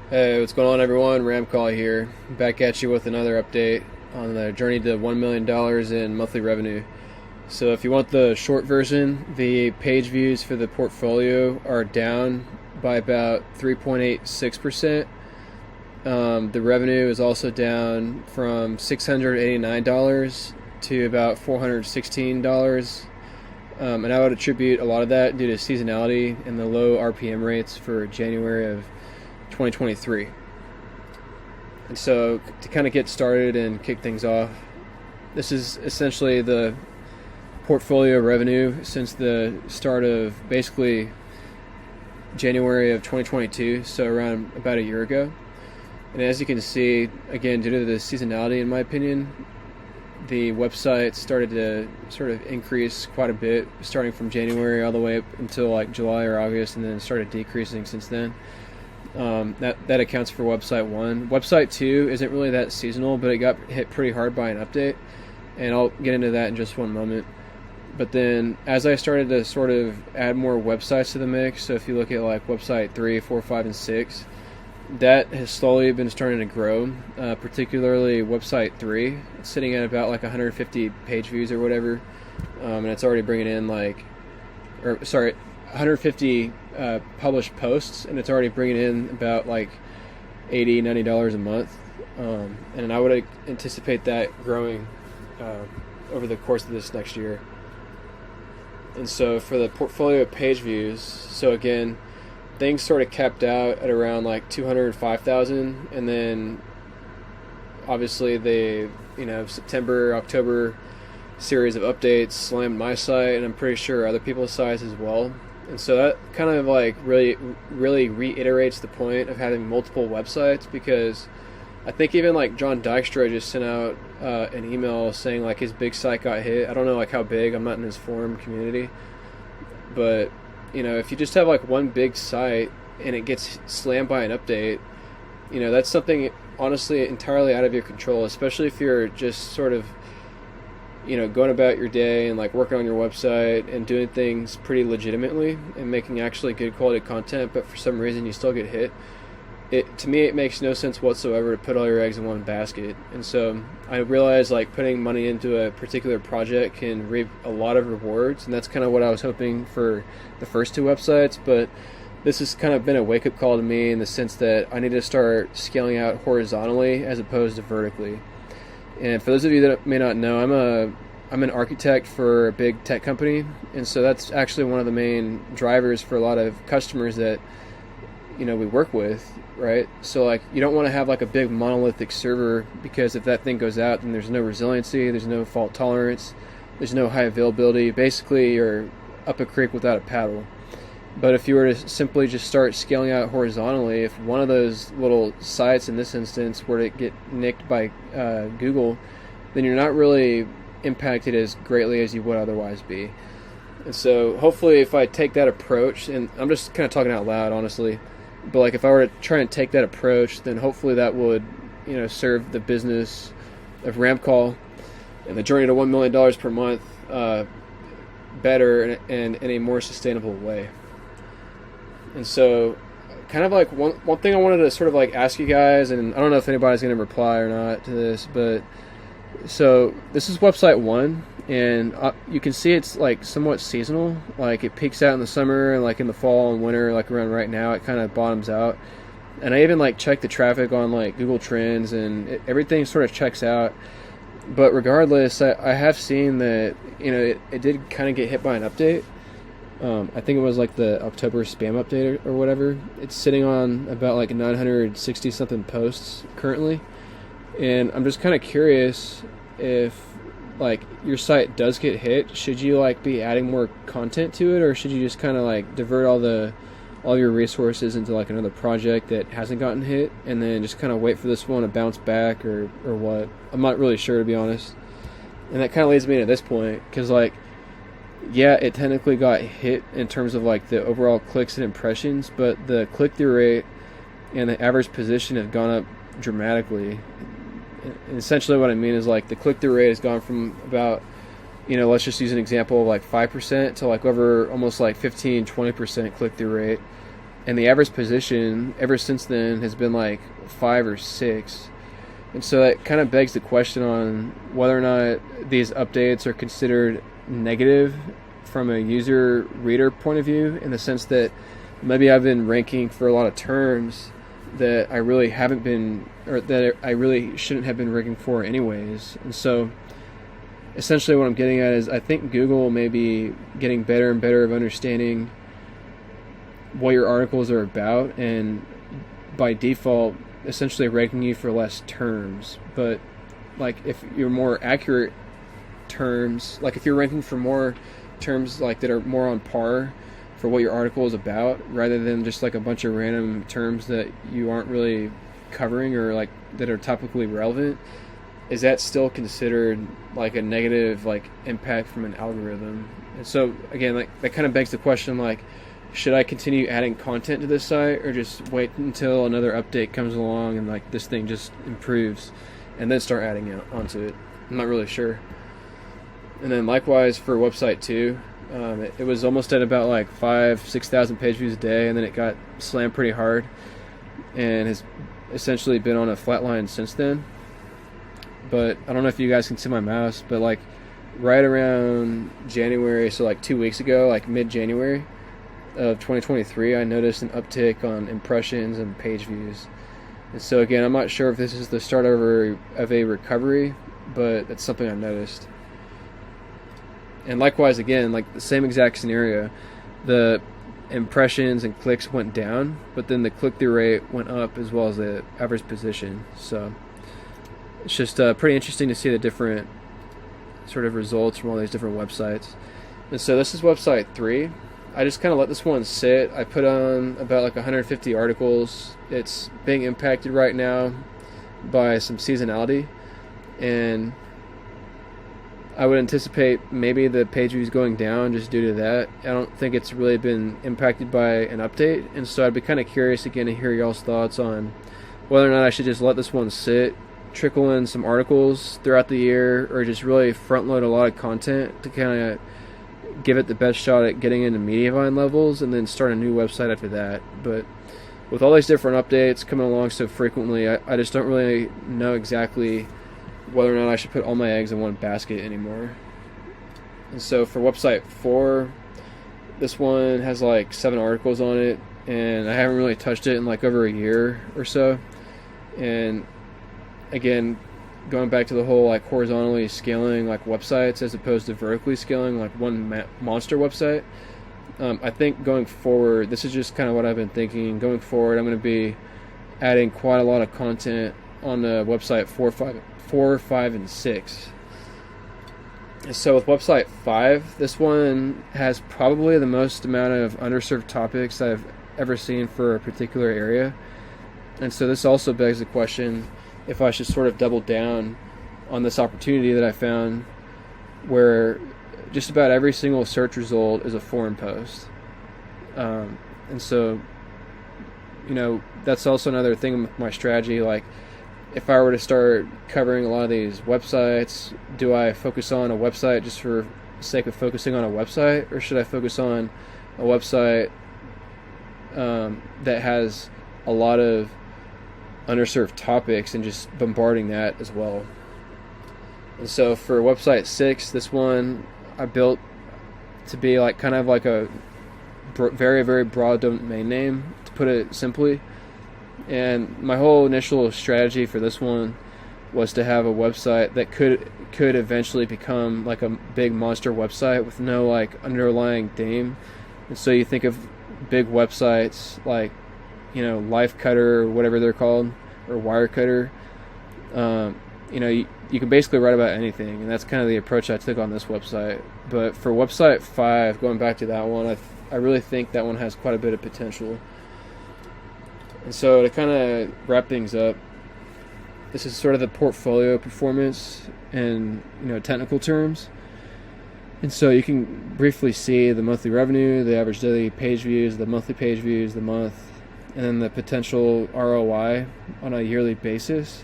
Hey, what's going on, everyone? RAMCCALL here, back at you with another update on the journey to $1 million in monthly revenue. So if you want the short version, the page views for the portfolio are down by about 3.86%. The revenue is also down from $689 to about $416. And I would attribute a lot of that due to seasonality and the low RPM rates for January of 2023. And so to kind of get started and kick things off, this is essentially the portfolio revenue since the start of basically January of 2022, so around about a year ago. And as you can see, again, due to the seasonality, in my opinion, the website started to sort of increase quite a bit, starting from January all the way up until like July or August, and then started decreasing since then. That accounts for website 1. Website 2 isn't really that seasonal, but it got hit pretty hard by an update, and I'll get into that in just one moment. But then as I started to sort of add more websites to the mix, so if you look at like website 3, 4, 5, and 6, that has slowly been starting to grow, particularly website 3. It's sitting at about like 150 page views or whatever, and it's already bringing in 150 published posts, and it's already bringing in about like $80, $90 a month, and I would anticipate that growing over the course of this next year. And so for the portfolio page views, so again, things sort of capped out at around like 205,000, and then obviously the September, October series of updates slammed my site, and I'm pretty sure other people's sites as well. And so that kind of like really reiterates the point of having multiple websites, because I think even like John Dykstra just sent out an email saying like his big site got hit. I don't know like how big, I'm not in his forum community, but if you just have like one big site and it gets slammed by an update, that's something honestly entirely out of your control, especially if you're just sort of going about your day and like working on your website and doing things pretty legitimately and making actually good quality content, but for some reason you still get hit. To me, it makes no sense whatsoever to put all your eggs in one basket. And so I realized like putting money into a particular project can reap a lot of rewards, and that's kind of what I was hoping for the first 2 websites. But this has kind of been a wake-up call to me in the sense that I need to start scaling out horizontally as opposed to vertically. And for those of you that may not know, I'm an architect for a big tech company, and so that's actually one of the main drivers for a lot of customers that we work with, right? So like you don't want to have like a big monolithic server, because if that thing goes out, then there's no resiliency, there's no fault tolerance, there's no high availability. Basically, you're up a creek without a paddle. But if you were to simply just start scaling out horizontally, if one of those little sites in this instance were to get nicked by Google, then you're not really impacted as greatly as you would otherwise be. And so hopefully if I take that approach, and I'm just kind of talking out loud honestly, but like if I were to try and take that approach, then hopefully that would serve the business of RAMCCALL and the journey to $1 million per month better and in a more sustainable way. And so kind of like one thing I wanted to sort of like ask you guys, and I don't know if anybody's going to reply or not to this, but so this is website 1, and you can see it's like somewhat seasonal. Like it peaks out in the summer, and like in the fall and winter, like around right now, it kind of bottoms out. And I even like checked the traffic on like Google Trends, and everything sort of checks out. But regardless, I have seen that it did kind of get hit by an update. I think it was like the October spam update or whatever. It's sitting on about like 960 something posts currently. And I'm just kind of curious if like your site does get hit, should you like be adding more content to it, or should you just kind of like divert all your resources into like another project that hasn't gotten hit, and then just kind of wait for this one to bounce back, or what? I'm not really sure, to be honest. And that kind of leads me to this point, because like, yeah, it technically got hit in terms of like the overall clicks and impressions, but the click-through rate and the average position have gone up dramatically. And essentially what I mean is like the click-through rate has gone from about, let's just use an example of like 5% to like over almost like 15-20% click-through rate. and the average position ever since then has been like 5 or 6. And so that kind of begs the question on whether or not these updates are considered negative from a user reader point of view, in the sense that maybe I've been ranking for a lot of terms that I really haven't been, or that I really shouldn't have been ranking for anyways. And so essentially what I'm getting at is I think Google may be getting better and better of understanding what your articles are about, and by default essentially ranking you for less terms. But like if you're more accurate terms, like if you're ranking for more terms like that are more on par for what your article is about, rather than just like a bunch of random terms that you aren't really covering or like that are topically relevant, is that still considered like a negative like impact from an algorithm? And so again, like that kind of begs the question, like, should I continue adding content to this site, or just wait until another update comes along and like this thing just improves and then start adding it onto it? I'm not really sure. And then likewise for website 2, it was almost at about like 5,000-6,000 page views a day, and then it got slammed pretty hard and has essentially been on a flat line since then. But I don't know if you guys can see my mouse, but like right around January, so like 2 weeks ago, like mid-January of 2023, I noticed an uptick on impressions and page views. And so again, I'm not sure if this is the start of a recovery, but it's something I noticed. And likewise, again, like the same exact scenario, the impressions and clicks went down, but then the click-through rate went up as well as the average position. So it's just pretty interesting to see the different sort of results from all these different websites. And so this is website 3. I just kind of let this one sit. I put on about like 150 articles. It's being impacted right now by some seasonality, and I would anticipate maybe the page views going down just due to that. I don't think it's really been impacted by an update, and so I'd be kind of curious again to hear y'all's thoughts on whether or not I should just let this one sit, trickle in some articles throughout the year, or just really front load a lot of content to kind of give it the best shot at getting into Mediavine levels, and then start a new website after that. But with all these different updates coming along so frequently, I just don't really know exactly whether or not I should put all my eggs in one basket anymore. And so for website 4, this one has like 7 articles on it, and I haven't really touched it in like over a year or so. And again, going back to the whole like horizontally scaling like websites as opposed to vertically scaling like one monster website, I think going forward, this is just kind of what I've been thinking. Going forward, I'm going to be adding quite a lot of content on the website 4, 5, and 6. So with website 5, this one has probably the most amount of underserved topics I've ever seen for a particular area. And so this also begs the question if I should sort of double down on this opportunity that I found, where just about every single search result is a forum post. And so, you know, that's also another thing with my strategy. Like, if I were to start covering a lot of these websites, do I focus on a website just for the sake of focusing on a website, or should I focus on a website that has a lot of underserved topics and just bombarding that as well? And so for website 6, this one I built to be like kind of like a very, very broad domain name, to put it simply. And my whole initial strategy for this one was to have a website that could eventually become like a big monster website with no like underlying theme. And so you think of big websites like, you know, Lifecutter or whatever they're called, or Wirecutter. You know, you can basically write about anything, and that's kind of the approach I took on this website. But for website 5, going back to that one, I really think that one has quite a bit of potential. And so to kind of wrap things up, this is sort of the portfolio performance in, you know, technical terms. And so you can briefly see the monthly revenue, the average daily page views, the monthly page views, the month, and then the potential ROI on a yearly basis.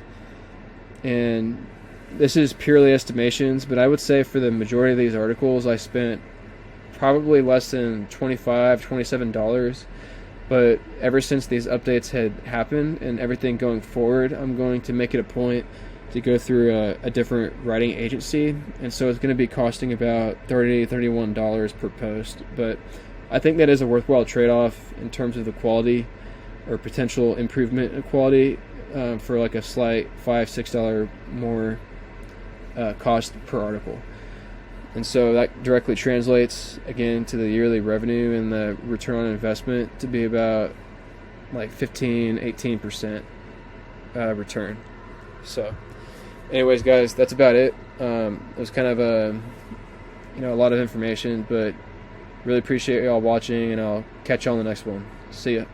And this is purely estimations, but I would say for the majority of these articles, I spent probably less than $25, $27 But ever since these updates had happened and everything going forward, I'm going to make it a point to go through a different writing agency, and so it's going to be costing about $31 per post. But I think that is a worthwhile trade-off in terms of the quality or potential improvement in quality, for like a slight $5-6 more cost per article. And so that directly translates again to the yearly revenue and the return on investment to be about like 15-18% return. So anyways, guys, that's about it. It was kind of a lot of information, but really appreciate y'all watching, and I'll catch y'all on the next one. See ya.